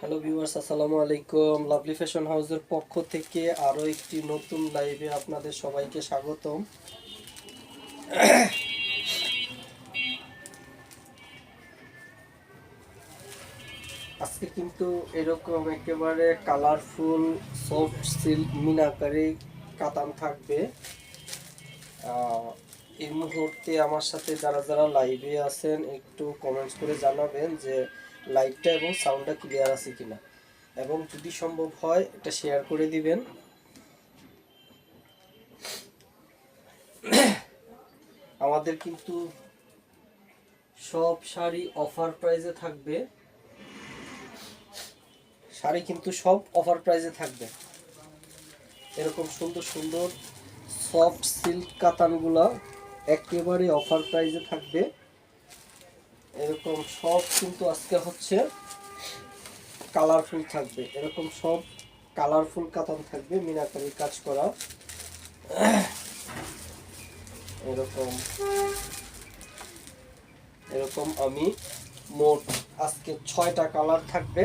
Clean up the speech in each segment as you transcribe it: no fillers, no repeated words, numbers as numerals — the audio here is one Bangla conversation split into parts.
হ্যালো ভিউয়ার্স, আসসালামু আলাইকুম। লাভলি ফ্যাশন হাউসের পক্ষ থেকে আরও একটি নতুন লাইভে আপনাদের সবাইকে স্বাগতম। আজকে কিন্তু এরকম একেবারে কালারফুল সফট সিল্ক মিনাকারি কাতান থাকবে। এই মুহূর্তে আমার সাথে যারা যারা লাইভে আছেন একটু কমেন্টস করে জানাবেন যে লাইভটা এবং সাউন্ডটা ক্লিয়ার আছে কিনা, এবং যদি সম্ভব হয় এটা শেয়ার করে দিবেন। আমাদের কিন্তু সব শাড়ি অফার প্রাইসে থাকবে, শাড়ি কিন্তু সব অফার প্রাইসে থাকবে। এরকম সুন্দর সুন্দর সফট সিল্ক কাতানগুলো একেবারে অফার প্রাইসে থাকবে। এরকম সব কিন্তু আজকে হচ্ছে কালারফুল থাকবে, এরকম সব কালারফুল কাতান থাকবে, মিনাকারি কাজ করা। এরকম এরকম আমি মোট আজকে 6টা কালার থাকবে।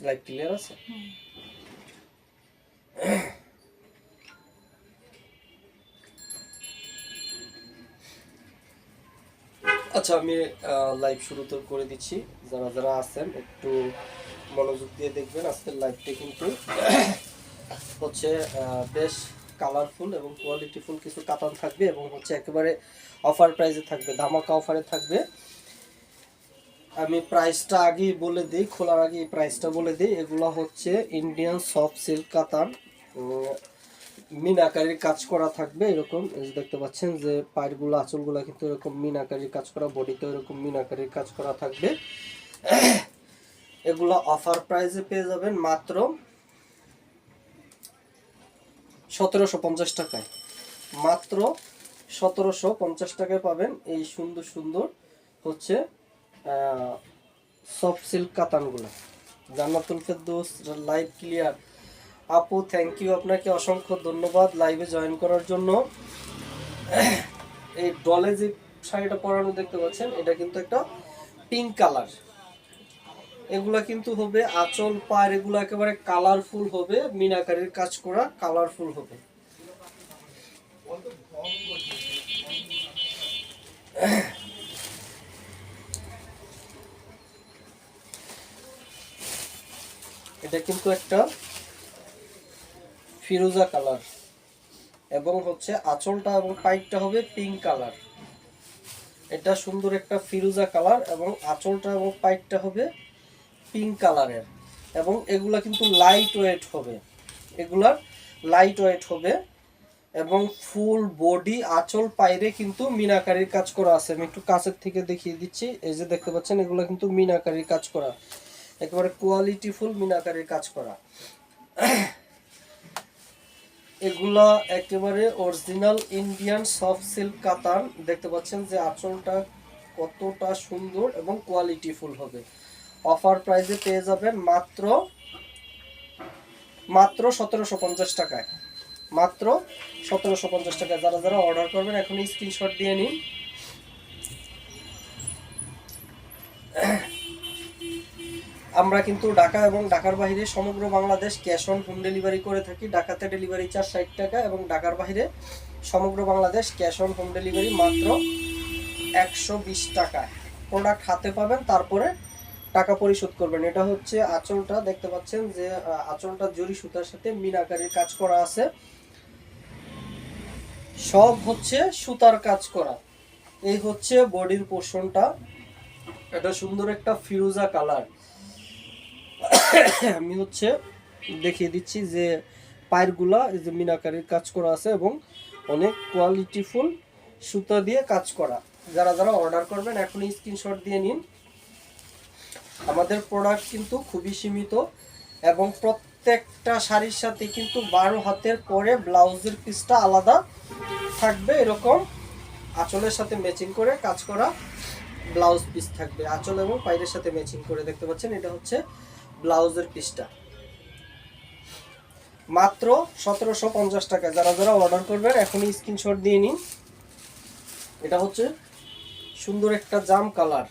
লাইভ ক্লিয়ার আছে? আচ্ছা, আমি লাইভ শুরু তো করে দিচ্ছি। যারা যারা আছেন একটু মনোযোগ দিয়ে দেখবেন। আজকের লাইভটা কিন্তু হচ্ছে বেশ কালারফুল এবং কোয়ালিটিফুল কিছু কাতান থাকবে, এবং হচ্ছে একেবারে অফার প্রাইসে থাকবে, ধামাকা অফারে থাকবে। আমি প্রাইসটা আগেই বলে দিই, খোলার আগে এই প্রাইসটা বলে দিই। এগুলো হচ্ছে ইন্ডিয়ান সফট সিল্ক কাতান, মিনাকারির কাজ করা থাকবে। এরকম দেখতে পাচ্ছেন যে পায়েরগুলো, আঁচলগুলো কিন্তু এরকম মিনাকারির কাজ করা, বডিতে এরকম মিনাকারির কাজ করা থাকবে। এগুলো অফার প্রাইসে পেয়ে যাবেন মাত্র 1750 টাকায়। মাত্র 1750 টাকায় পাবেন এই সুন্দর সুন্দর হচ্ছে soft silk কাতানগুলো। Jannatul Ferdous, live clear. আপু থ্যাংক ইউ, আপনাকে অসংখ্য ধন্যবাদ লাইভে জয়েন করার জন্য। এই ডলে যে শাড়িটা পরানো দেখতে পাচ্ছেন, এটা কিন্তু একটা পিঙ্ক কালার। এগুলা কিন্তু হবে আঁচল পাড়, এগুলো একেবারে কালারফুল হবে, মিনাকারির কাজ করা কালারফুল হবে। এটা কিন্তু একটা ফিরোজা কালার, এবং হচ্ছে আঁচলটা এবং পাইপটা হবে পিঙ্ক কালার। এটা সুন্দর একটা ফিরোজা কালার, এবং আঁচলটা এবং পাইপটা হবে পিঙ্ক কালারের। এবং এগুলা কিন্তু লাইট ওয়েট হবে, এগুলার লাইট ওয়েট হবে, এবং ফুল বডি আঁচল পাইরে কিন্তু মিনাকারির কাজ করা আছে। আমি একটু কাছের থেকে দেখিয়ে দিচ্ছি। এই যে দেখতে পাচ্ছেন, এগুলো কিন্তু মিনাকারির কাজ করা, একেবারে কোয়ালিটিফুল মিনাকারির কাজ করা। এগুলা একেবারে অরিজিনাল ইন্ডিয়ান সফট সিল্ক কাতান। দেখতে পাচ্ছেন যে আঁচলটা কতটা সুন্দর এবং কোয়ালিটিফুল হবে। অফার প্রাইসে পেয়ে যাবেন মাত্র 1750 টাকায়। মাত্র 1750 টাকায়। যারা যারা অর্ডার করবেন এখন স্ক্রিনশট দিয়ে নিন। আমরা কিন্তু ঢাকা এবং ঢাকার বাইরে সমগ্র Bangladesh cash on home delivery করে থাকি। ঢাকাতে ডেলিভারি চার্জ 60 টাকা, এবং ঢাকার বাইরে সমগ্র Bangladesh cash on home delivery মাত্র 120 টাকায়। প্রোডাক্ট হাতে পাবেন, তারপরে টাকা পরিশোধ করবেন। এটা হচ্ছে আঁচলটা, দেখতে পাচ্ছেন যে আঁচলটা জরি সুতার সাথে মিনাকারির কাজ করা আছে, সব হচ্ছে সুতার কাজ করা। এই হচ্ছে বডির পোর্শনটা, এটা সুন্দর একটা ফিরোজা কালার। আমি হচ্ছে দেখিয়ে দিচ্ছি যে পায়েরগুলা এই যে মিনাকারির কাজ করা আছে, এবং অনেক কোয়ালিটিফুল সুতা দিয়ে কাজ করা। যারা যারা অর্ডার করবেন এখনই স্ক্রিনশট দিয়ে নিন। আমাদের প্রোডাক্ট কিন্তু খুবই সীমিত, এবং প্রত্যেকটা শাড়ির সাথে কিন্তু 12 হাতের পরে ব্লাউজের পিসটা আলাদা থাকবে। এরকম আঁচলের সাথে ম্যাচিং করে কাজ করা ব্লাউজ পিস থাকবে, আঁচল এবং পায়ের সাথে ম্যাচিং করে। দেখতে পাচ্ছেন, এটা হচ্ছে ব্লাউজের পিসটা। মাত্র 1750 টাকা। যারা যারা অর্ডার করবেন এখনই স্ক্রিনশট দিয়ে নিন। এটা হচ্ছে সুন্দর একটা জাম কালার,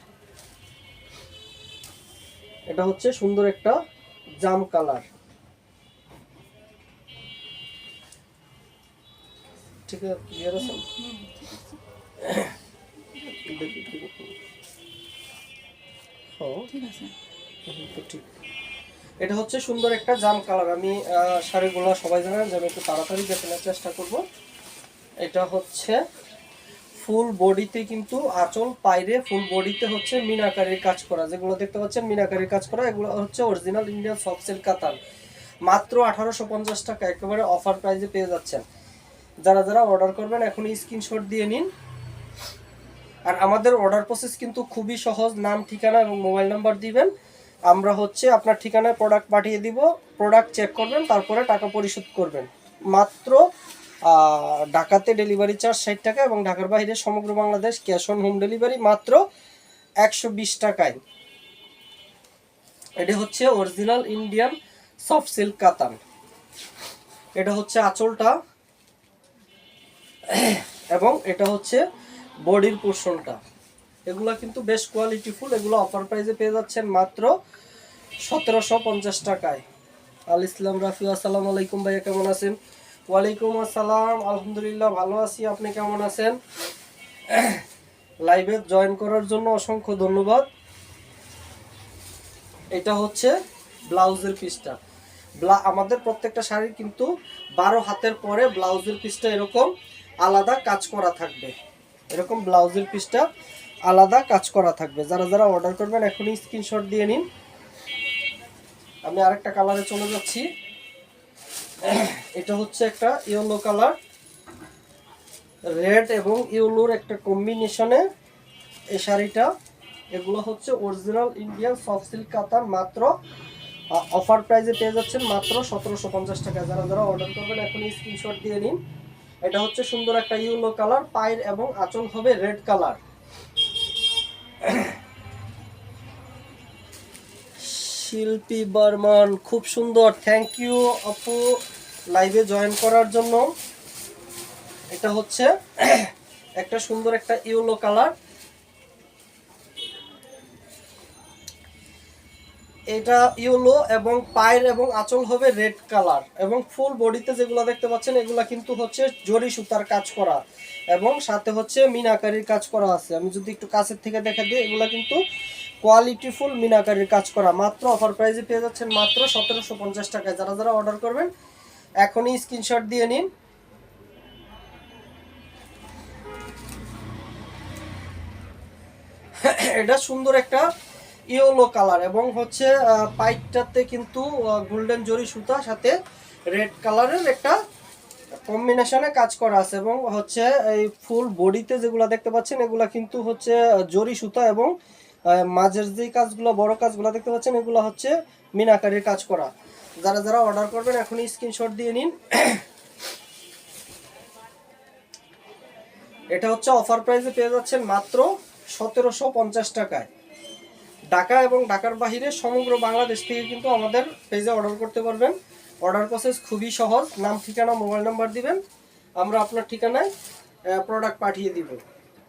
এটা হচ্ছে সুন্দর একটা জাম কালার। ঠিক আছে, ক্লিয়ার আছে? ঠিক। এটা হচ্ছে সুন্দর একটা জাম কালার। আমি শাড়িগুলো সবাই জানেন যে আমি একটু তাড়াতাড়ি দেখানোর চেষ্টা করব। এটা হচ্ছে ফুল বডিতে কিন্তু আঁচল, পাইরে ফুল বডিতে হচ্ছে মিনাকারির কাজ করা, যেগুলো দেখতে পাচ্ছেন মিনাকারির কাজ করা, এগুলো হচ্ছে অরিজিনাল ইন্ডিয়ান সফট সিল্ক কাতান। মাত্র 1850 টাকা একেবারে অফার প্রাইসে পেয়ে যাচ্ছেন। যারা যারা অর্ডার করবেন এখনই স্ক্রিনশট দিয়ে নিন। আর আমাদের অর্ডার প্রসেস কিন্তু খুবই সহজ, নাম, ঠিকানা এবং মোবাইল নাম্বার দিবেন, আমরা হচ্ছে আপনার ঠিকানায় প্রোডাক্ট পাঠিয়ে দিব, প্রোডাক্ট চেক করবেন, তারপরে টাকা পরিশোধ করবেন। মাত্র ঢাকাতে ডেলিভারি চার্জ 60 টাকা এবং ঢাকার বাইরে সমগ্র Bangladesh cash on home delivery মাত্র 120 টাকায়। এটা হচ্ছে অরিজিনাল ইন্ডিয়ান সফট সিল্ক কাতান। এটা হচ্ছে আঁচলটা এবং এটা হচ্ছে বডির পোর্শনটা। এগুলা কিন্তু বেশ কোয়ালিটিফুল, এগুলো অফার প্রাইসে পেয়ে যাচ্ছেন মাত্র 1750 টাকায়। আল ইসলাম রাফি, আসসালামু আলাইকুম ভাইয়া, কেমন আছেন? ওয়ালাইকুম আসসালাম, আলহামদুলিল্লাহ ভালো আছি, আপনি কেমন আছেন? লাইভে জয়েন করার জন্য অসংখ্য ধন্যবাদ। এটা হচ্ছে ব্লাউজের পিসটা। আমাদের প্রত্যেকটা শাড়ির কিন্তু 12 হাতের পরে ব্লাউজের পিসটা এরকম আলাদা কাজ করা থাকবে, এরকম ব্লাউজের পিসটা আলাদা কাজ করা থাকবে। যারা যারা অর্ডার করবেন এখনই স্ক্রিনশট দিয়ে নিন। আমি আরেকটা কালারে চলে যাচ্ছি। এটা হচ্ছে একটা ইয়েলো কালার, রেড এবং ইয়েলোর একটা কম্বিনেশনে এই শাড়িটা। এগুলো হচ্ছে অরিজিনাল ইন্ডিয়ান সফট সিল্ক কাতান, মাত্র অফার প্রাইসে পেয়ে যাচ্ছেন মাত্র 1750 টাকা। যারা যারা অর্ডার করবেন এখনই স্ক্রিনশট দিয়ে নিন। এটা হচ্ছে সুন্দর একটা ইয়েলো কালার, পায়ের এবং আঁচল হবে রেড কালার। শিল্পী বর্মন, খুব সুন্দর, থ্যাংক ইউ আপু লাইভে জয়েন করার জন্য। এটা হচ্ছে একটা সুন্দর একটা ইয়েলো কালার, এটা ইয়েলো এবং পায়ের এবং আঁচল হবে রেড কালার এবং ফুল বডিতে যেগুলো দেখতে পাচ্ছেন এগুলা কিন্তু হচ্ছে জরি সুতার কাজ করা এবং সাথে হচ্ছে মিনাকারির কাজ করা আছে। আমি যদি একটু কাছের থেকে দেখা দিই, এগুলা কিন্তু কোয়ালিটিফুল মিনাকারির কাজ করা। মাত্র অফার প্রাইসে পেয়ে যাচ্ছেন মাত্র 1750 টাকায়। যারা যারা অর্ডার করবেন এখনই স্ক্রিনশট দিয়ে নিন। এটা সুন্দর একটা ইয়েলো কালার এবং হচ্ছে পাইপটাতে কিন্তু গোল্ডেন জরি সুতা সাথে রেড কালারের একটা কম্বিনেশনে কাজ করা আছে এবং হচ্ছে এই ফুল বডিতে যেগুলো দেখতে পাচ্ছেন এগুলা কিন্তু হচ্ছে জরি সুতা এবং মাঝের যে কাজগুলো বড় কাজগুলো দেখতে পাচ্ছেন এগুলো হচ্ছে মিনাকারির কাজ করা। যারা যারা অর্ডার করবেন এখনই স্ক্রিনশট দিয়ে নিন। এটা হচ্ছে অফার প্রাইসে পেয়ে যাচ্ছেন মাত্র 1750 টাকায়। ঢাকা এবং ঢাকার বাহিরে সমগ্র বাংলাদেশ থেকে কিন্তু আমাদের পেজে অর্ডার করতে পারবেন। অর্ডার প্রসেস খুবই সহজ, নাম, ঠিকানা, মোবাইল নাম্বার দিবেন, আমরা আপনার ঠিকানায় প্রোডাক্ট পাঠিয়ে দিব।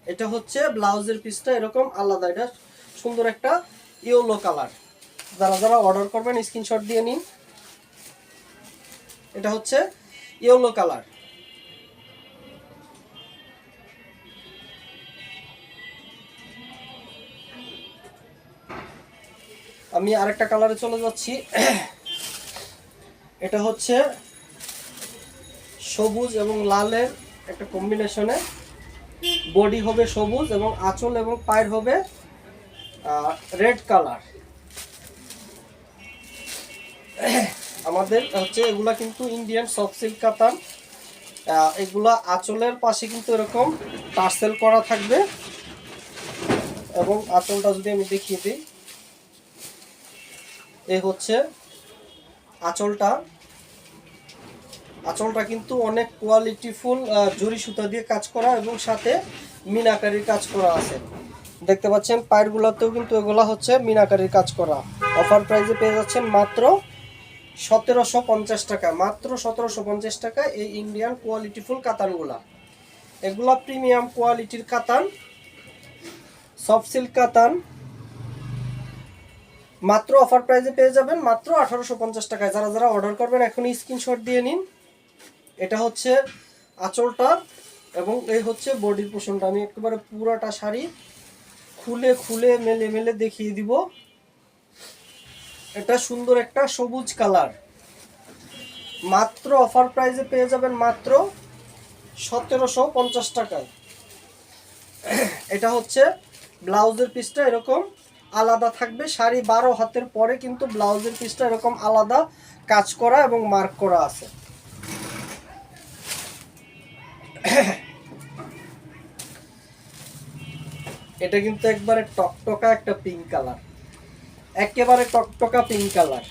এটা হচ্ছে ব্লাউজের পিসটা এরকম আলাদা, এটা সুন্দর একটা ইয়েলো কালার। যারা যারা অর্ডার করবেন স্ক্রিনশট দিয়ে নিন। এটা হচ্ছে ইয়েলো কালার। আমি আরেকটা কালারে চলে যাচ্ছি। এটা হচ্ছে সবুজ এবং লালের একটা কম্বিনেশনে, বডি হবে সবুজ এবং আঁচল এবং পায়ের হবে রেড কালার। আমাদের হচ্ছে এগুলা কিন্তু ইন্ডিয়ান সফট সিল্ক কাতান। এগুলা আঁচলের পাশে কিন্তু এরকম টার্সেল করা থাকবে এবং আঁচলটা যদি আমি দেখিয়ে দিই, এই হচ্ছে আঁচলটা। আঁচলটা কিন্তু অনেক কোয়ালিটিফুল জরি সুতা দিয়ে কাজ করা এবং সাথে মিনাকারির কাজ করা আছে। দেখতে পাচ্ছেন পায়ের গুলাতেও কিন্তু এগুলা হচ্ছে মিনাকারির কাজ করা। অফার প্রাইসে পেয়ে যাচ্ছেন মাত্র 1750 টাকা। মাত্র 1750 টাকা এই ইন্ডিয়ান কোয়ালিটিফুল কাতানগুলা। এগুলা প্রিমিয়াম কোয়ালিটির কাতান, সফট সিল্ক কাতান, মাত্র অফার প্রাইসে পেয়ে যাবেন মাত্র 1850 টাকায়। যারা যারা অর্ডার করবেন এখনই স্ক্রিনশট দিয়ে নিন। এটা হচ্ছে আঁচলটা এবং এই হচ্ছে বডির পোর্শনটা। আমি একেবারে পুরাটা শাড়ি খুলে খুলে মেলে মেলে দেখিয়ে দিব। এটা সুন্দর একটা সবুজ কালার, মাত্র অফার প্রাইসে পেয়ে যাবেন মাত্র 1750 টাকায়। এটা হচ্ছে ব্লাউজের পিসটা এরকম আলাদা থাকবে, শাড়ি 12 হাতের পরে কিন্তু ব্লাউজের পিসটা এরকম আলাদা কাজ করা এবং মার্ক করা আছে। এটা কিন্তু একবারে টকটকা একটা পিঙ্ক কালার, একেবারে টকটকা পিঙ্ক কালার।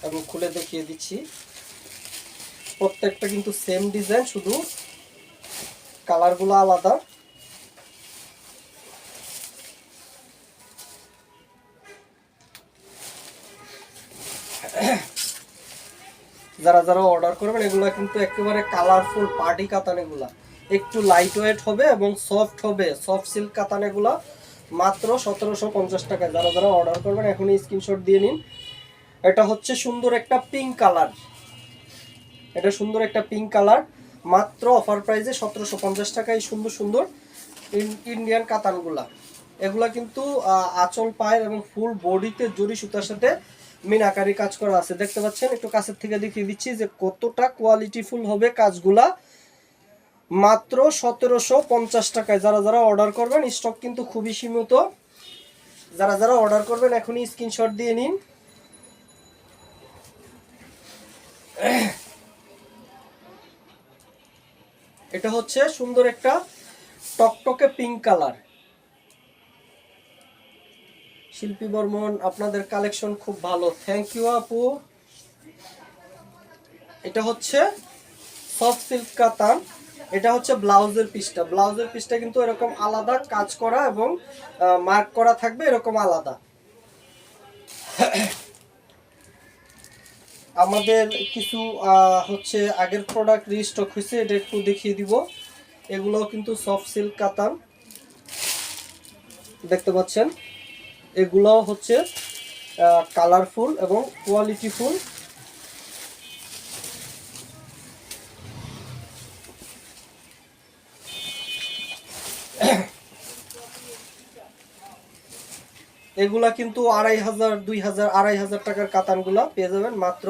আমি খুলে দেখিয়ে দিচ্ছি। প্রত্যেকটা কিন্তু সেম ডিজাইন, শুধু কালারগুলো আলাদা। যারা যারা অর্ডার করবেন এগুলা কিন্তু একেবারে কালারফুল পার্টি কাতান, এগুলা একটু লাইট ওয়েট হবে এবং সফট হবে, সফট সিল্ক কাতান এগুলা মাত্র 1750 টাকায়। যারা যারা অর্ডার করবেন এখনই স্ক্রিনশট দিয়ে নিন। এটা হচ্ছে সুন্দর একটা পিঙ্ক কালার, এটা সুন্দর একটা পিঙ্ক কালার, মাত্র অফার প্রাইসে 1750 টাকায় সুন্দর সুন্দর ইন্ডিয়ান কাতানগুলা। এগুলা কিন্তু আঁচল পায়ের এবং ফুল বডিতে জরি সুতার সাথে মিনাকারি কাজ করা আছে। দেখতে পাচ্ছেন, একটু কাছের থেকে দেখিয়ে দিচ্ছি যে কতটা কোয়ালিটিফুল হবে কাজগুলা, মাত্র 1750 টাকায়। যারা যারা অর্ডার করবেন, স্টক কিন্তু খুবই সীমিত। যারা যারা অর্ডার করবেন এখনই স্ক্রিনশট দিয়ে নিন। এটা হচ্ছে সুন্দর একটা টকটকে পিঙ্ক কালার। শিল্পী বর্মন, আপনাদের কালেকশন খুব ভালো, থ্যাংক ইউ আপু। এটা হচ্ছে সফট সিল্ক কাতান, এটা হচ্ছে ব্লাউজের পিসটা। ব্লাউজের পিসটা কিন্তু এরকম আলাদা কাজ করা এবং মার্ক করা থাকবে এরকম আলাদা। আমাদের কিছু হচ্ছে আগের প্রোডাক্ট রিস্টক হয়েছে, এটা একটু দেখিয়ে দিব। এগুলো কিন্তু সফট সিল্ক কাতান, দেখতে পাচ্ছেন। এগুলো হচ্ছে কালারফুল এবং কোয়ালিটিফুল। এগুলা কিন্তু 2500, 2000, 2500 টাকার কাতানগুলা পেয়ে যাবেন মাত্র,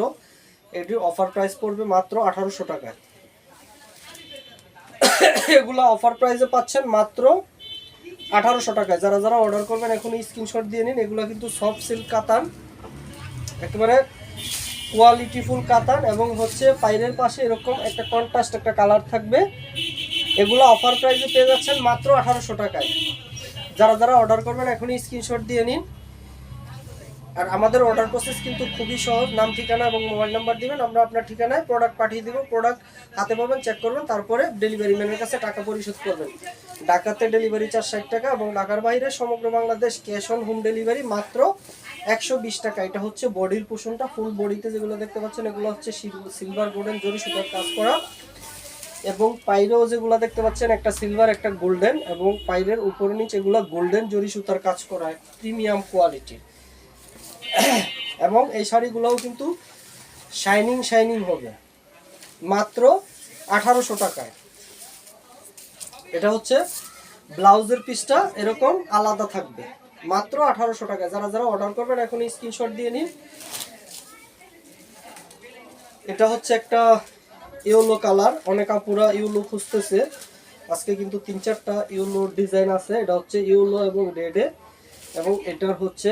এটির অফার প্রাইস পড়বে মাত্র 1800 টাকায়। এগুলা অফার প্রাইসে পাচ্ছেন মাত্র 1800 টাকায়। যারা যারা অর্ডার করবেন এখনই স্ক্রিনশট দিয়ে নিন। এগুলো কিন্তু সফট সিল্ক কাতান, একেবারে কোয়ালিটিফুল কাতান এবং হচ্ছে পাইরের পাশে এরকম একটা কন্ট্রাস্ট একটা কালার থাকবে। এগুলো অফার প্রাইসে পেয়ে যাচ্ছেন মাত্র 1800 টাকায়। যারা যারা অর্ডার করবেন এখনই স্ক্রিনশট দিয়ে নিন। আর আমাদের অর্ডার প্রসেস কিন্তু খুবই সহজ, নাম ঠিকানা এবং মোবাইল নাম্বার দিবেন, আমরা আপনার ঠিকানায় প্রোডাক্ট পাঠিয়ে দেবো। প্রোডাক্ট হাতে পাবেন, চেক করবেন, তারপরে ডেলিভারি ম্যানের কাছে টাকা পরিশোধ করবেন। ঢাকাতে ডেলিভারি চার্জ 60 টাকা এবং ঢাকার বাইরে সমগ্র Bangladesh cash on home delivery মাত্র 120 টাকা। এটা হচ্ছে বডির পোর্শনটা, ফুল বডিতে যেগুলো দেখতে পাচ্ছেন এগুলো হচ্ছে সিলভার গোল্ডেন জরি সুতার কাজ করা এবং পাইরেও যেগুলো দেখতে পাচ্ছেন একটা সিলভার একটা গোল্ডেন এবং পাইরের উপর নিচে এগুলো গোল্ডেন জরি সুতার কাজ করা, প্রিমিয়াম কোয়ালিটি। এবং এই শাড়িগুলোও কিন্তু শাইনিং শাইনিং হবে মাত্র 1800 টাকায়। এটা হচ্ছে ব্লাউজের পিসটা এরকম আলাদা থাকবে মাত্র 1800 টাকায়। যারা যারা অর্ডার করবেন এখন স্ক্রিনশট দিয়ে নিন। এটা হচ্ছে একটা ইয়েলো কালার, অনেক আপুরা ইয়েলো খুঁজতেছে, আজকে কিন্তু 3-4টা ইয়েলো ডিজাইন আছে। এটা হচ্ছে ইয়েলো এবং রেডে এবং এটার হচ্ছে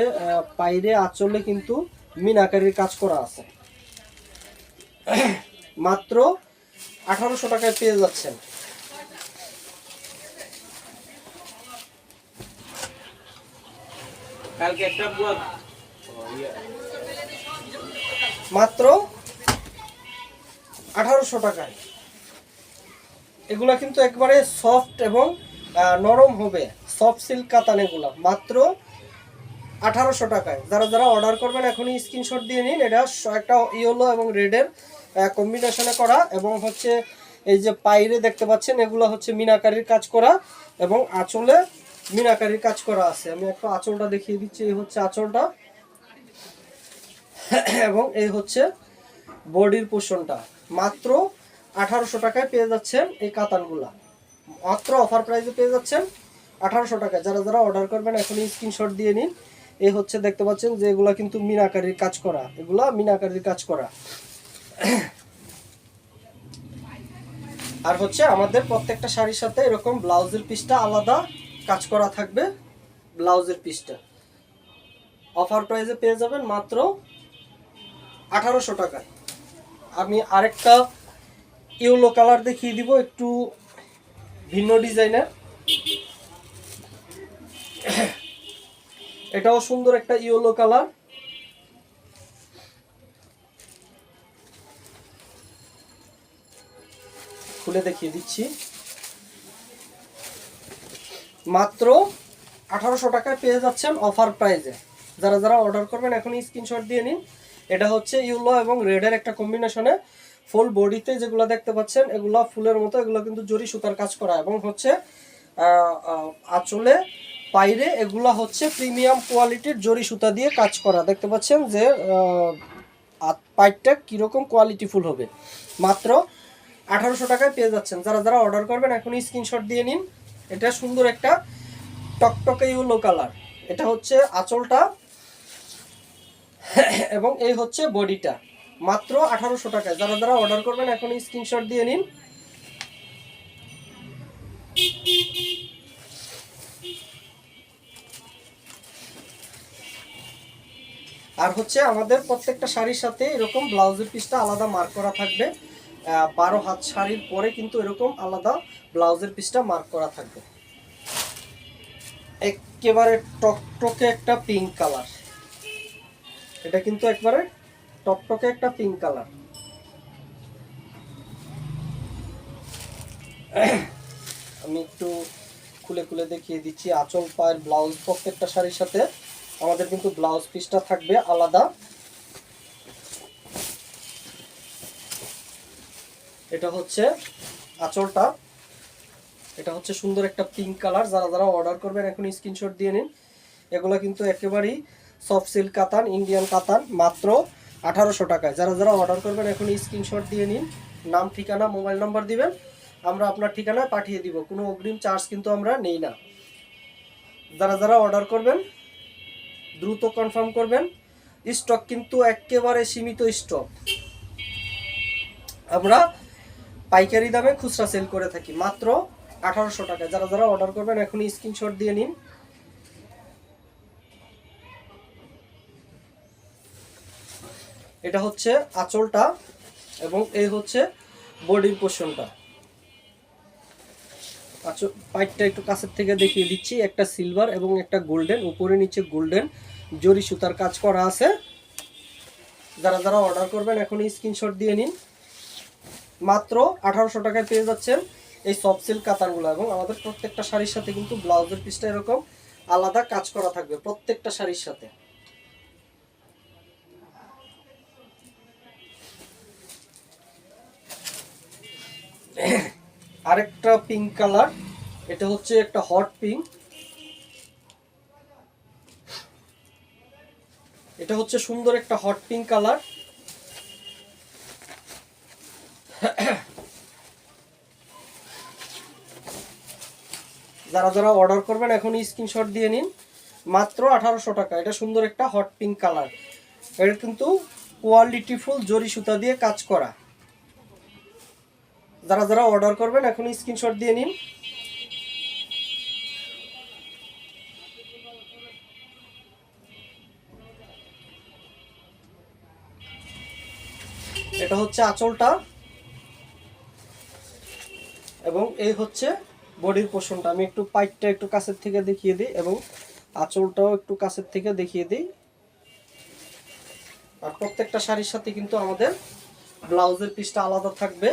পাইরে আঁচলে কিন্তু মিনাকারির কাজ করা আছে। মাত্র 1800 টাকায় পেয়ে যাচ্ছেন। মাত্র 1800 টাকায়। এগুলা কিন্তু একবারে সফট এবং নরম হবে, সফট সিল্ক কাতান, এগুলা মাত্র 1800 টাকায়। যারা যারা অর্ডার করবেন এখনই স্ক্রিনশট দিয়ে নিন। এটা একটা ইয়েলো এবং রেডের কম্বিনেশনে করা, এবং হচ্ছে এই যে পাইরে দেখতে পাচ্ছেন এগুলো হচ্ছে মিনাকারির কাজ করা, এবং আঁচলে মিনাকারির কাজ করা আছে। আমি একটু আঁচলটা দেখিয়ে দিচ্ছি। এই হচ্ছে আঁচলটা এবং এই হচ্ছে বডির পোর্শনটা। মাত্র 1800 টাকায় পেয়ে যাচ্ছেন এই কাতানগুলা। মাত্র অফার প্রাইসে পেয়ে যাচ্ছেন 1800 টাকায়। যারা যারা অর্ডার করবেন এখনই স্ক্রিনশট দিয়ে নিন। এই হচ্ছে দেখতে পাচ্ছেন যে এগুলা কিন্তু মিনাকারির কাজ করা, এগুলা মিনাকারির কাজ করা। আর হচ্ছে আমাদের প্রত্যেকটা শাড়ির সাথে এরকম ব্লাউজের পিসটা আলাদা কাজ করা থাকবে। ব্লাউজের পিসটা অফার প্রাইসে পেয়ে যাবেন মাত্র 1800 টাকায়। আমি আরেকটা ইয়েলো কালার দেখিয়ে দিব, একটু ভিন্ন ডিজাইনের। এটাও সুন্দর একটা ইয়েলো কালার। খুলে দেখিয়ে দিচ্ছি। মাত্র 1800 টাকায় পেয়ে যাচ্ছেন অফার প্রাইসে। যারা যারা অর্ডার করবেন এখনই স্ক্রিনশট দিয়ে নিন। এটা হচ্ছে ইয়েলো এবং রেডের একটা কম্বিনেশনে। ফুল বডিতে যেগুলো দেখতে পাচ্ছেন এগুলো ফুলের মতো, এগুলো কিন্তু জরি সুতার কাজ করা, এবং হচ্ছে আঁচলে পাইরে এগুলা হচ্ছে প্রিমিয়াম কোয়ালিটির জরি সুতা দিয়ে কাজ করা। দেখতে পাচ্ছেন যে পাইপটা কীরকম কোয়ালিটি ফুল হবে। মাত্র 1800 টাকায় পেয়ে যাচ্ছেন। যারা যারা অর্ডার করবেন এখনই স্ক্রিনশট দিয়ে নিন। এটা সুন্দর একটা টকটকে ইয়েলো কালার। এটা হচ্ছে আঁচলটা এবং এই হচ্ছে বডিটা। মাত্র 1800 টাকায়। যারা যারা অর্ডার করবেন এখনই স্ক্রিনশট দিয়ে নিন। আর হচ্ছে আমাদের প্রত্যেকটা শাড়ির সাথে এরকম ব্লাউজের পিসটা আলাদা মার্ক করা থাকবে। 12 হাত শাড়ির পরে কিন্তু এরকম আলাদা ব্লাউজের পিসটা মার্ক করা থাকবে। একেবারে টকটকে একটা পিঙ্ক কালার। এটা কিন্তু একবারে টকটকে একটা পিঙ্ক কালার। আমি একটু খুলে খুলে দেখিয়ে দিচ্ছি। আঁচল পায়ের ব্লাউজ প্রত্যেকটা শাড়ির সাথে আমাদের কিন্তু ব্লাউজ পিসটা থাকবে আলাদা। এটা হচ্ছে আঁচলটা। এটা হচ্ছে সুন্দর একটা পিঙ্ক কালার। যারা যারা অর্ডার করবেন এখন স্ক্রিনশট দিয়ে নিন। এগুলো কিন্তু একেবারেই সফট সিল্ক কাতান, ইন্ডিয়ান কাতান। মাত্র 1800 টাকায়। যারা যারা অর্ডার করবেন এখন স্ক্রিনশট দিয়ে নিন। নাম, ঠিকানা, মোবাইল নাম্বার দিবেন, আমরা আপনার ঠিকানায় পাঠিয়ে দিব। কোনো অগ্রিম চার্জ কিন্তু আমরা নেই না। যারা যারা অর্ডার করবেন দ্রুত কনফার্ম করবেন। স্টক কিন্তু একেবারে সীমিত স্টক। আমরা পাইকারি দামে খুচরা সেল করে থাকি মাত্র 1800 টাকা। যারা যারা অর্ডার করবেন এখনই স্ক্রিনশট দিয়ে নিন। এটা হচ্ছে আঁচলটা এবং এই হচ্ছে বডির পোর্শনটা। আঁচল পাইটটা একটু কাছের থেকে দেখিয়ে দিচ্ছি। একটা সিলভার এবং একটা গোল্ডেন, উপরে নিচে গোল্ডেন জরি সুতার কাজ করা আছে। যারা যারা অর্ডার করবেন এখনই স্ক্রিনশট দিয়ে নিন। মাত্র 1800 টাকায় পেয়ে যাচ্ছেন এই সফট সিল্ক কাতানগুলো। এবং আমাদের প্রত্যেকটা শাড়ির সাথে কিন্তু ব্লাউজের পিসটা এরকম আলাদা কাজ করা থাকবে প্রত্যেকটা শাড়ির সাথে। আরেকটা পিঙ্ক কালার। এটা হচ্ছে একটা হট পিঙ্ক। এটা হচ্ছে সুন্দর একটা হট পিঙ্ক কালার। যারা যারা অর্ডার করবেন এখনই স্ক্রিনশট দিয়ে নিন। মাত্র 1800 টাকা। এটা সুন্দর একটা হট পিঙ্ক কালার। এটা কিন্তু কোয়ালিটিফুল জরি সুতা দিয়ে কাজ করা। যারা যারা অর্ডার করবেন এখনই স্ক্রিনশট দিয়ে নিন। এটা হচ্ছে আঁচলটা এবং এই হচ্ছে বডির পোর্শনটা। আমি একটু পাইটটা একটু কাছের থেকে দেখিয়ে দিই এবং আঁচলটাও একটু কাছের থেকে দেখিয়ে দিই। আর প্রত্যেকটা শাড়ির সাথে কিন্তু আমাদের ব্লাউজের পিসটা আলাদা থাকবে।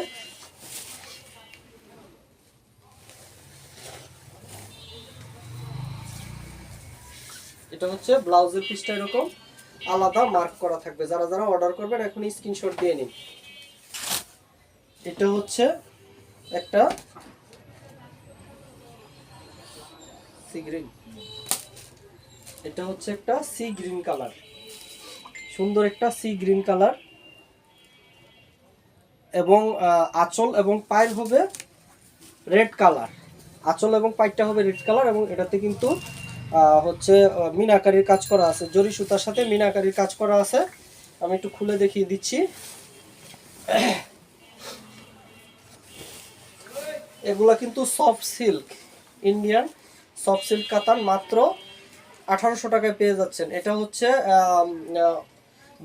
এটা হচ্ছে ব্লাউজের পিসটা এরকম আলাদা মার্ক করা থাকবে। যারা যারা অর্ডার করবেন এখন স্ক্রিনশট দিয়ে নিন। এটা হচ্ছে একটা সি গ্রিন, এটা হচ্ছে একটা সি গ্রিন কালার, সুন্দর একটা সি গ্রিন কালার, এবং আঁচল এবং পায়ের হবে রেড কালার। আঁচল এবং পাইটটা হবে রেড কালার, এবং এটাতে কিন্তু হচ্ছে মিনাকারির কাজ করা আছে, জরি সুতার সাথে মিনাকারির কাজ করা আছে। আমি একটু খুলে দেখিয়ে দিচ্ছি। এগুলা কিন্তু soft silk, Indian soft silk কাতান, মাত্র 1800 টাকায় পেয়ে যাচ্ছেন। এটা হচ্ছে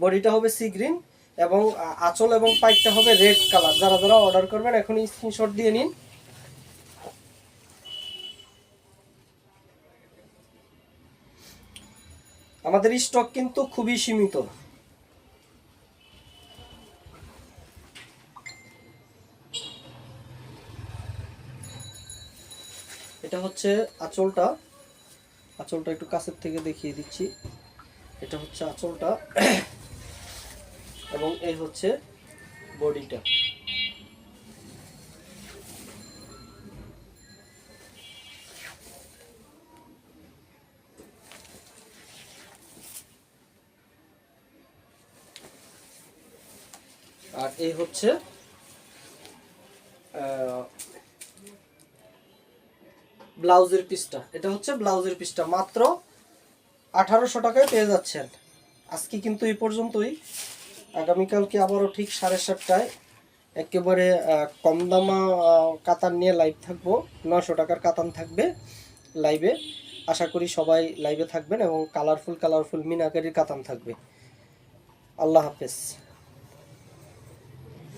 বডিটা হবে সি গ্রিন এবং আঁচল এবং পাইটটা হবে রেড কালার। যারা যারা অর্ডার করবেন এখন স্ক্রিনশট দিয়ে নিন। আমাদের স্টক কিন্তু খুবই সীমিত। এটা হচ্ছে আঁচলটা, আঁচলটা একটু কাছের থেকে দেখিয়ে দিচ্ছি। এটা হচ্ছে আঁচলটা এবং এই হচ্ছে বডিটা। আর এই হচ্ছে ব্লাউজের পিসটা। এটা হচ্ছে ব্লাউজের পিসটা, মাত্র 1800 টাকায় পেয়ে যাচ্ছেন। আজকে কিন্তু এই পর্যন্তই। আগামীকালকে আবারও ঠিক 7:30টায় একেবারে কম দামা কাতান নিয়ে লাইভ থাকবো। 900 টাকার কাতান থাকবে লাইভে। আশা করি সবাই লাইভে থাকবেন এবং কালারফুল মিনাকারির কাতান থাকবে। আল্লাহ হাফেজ।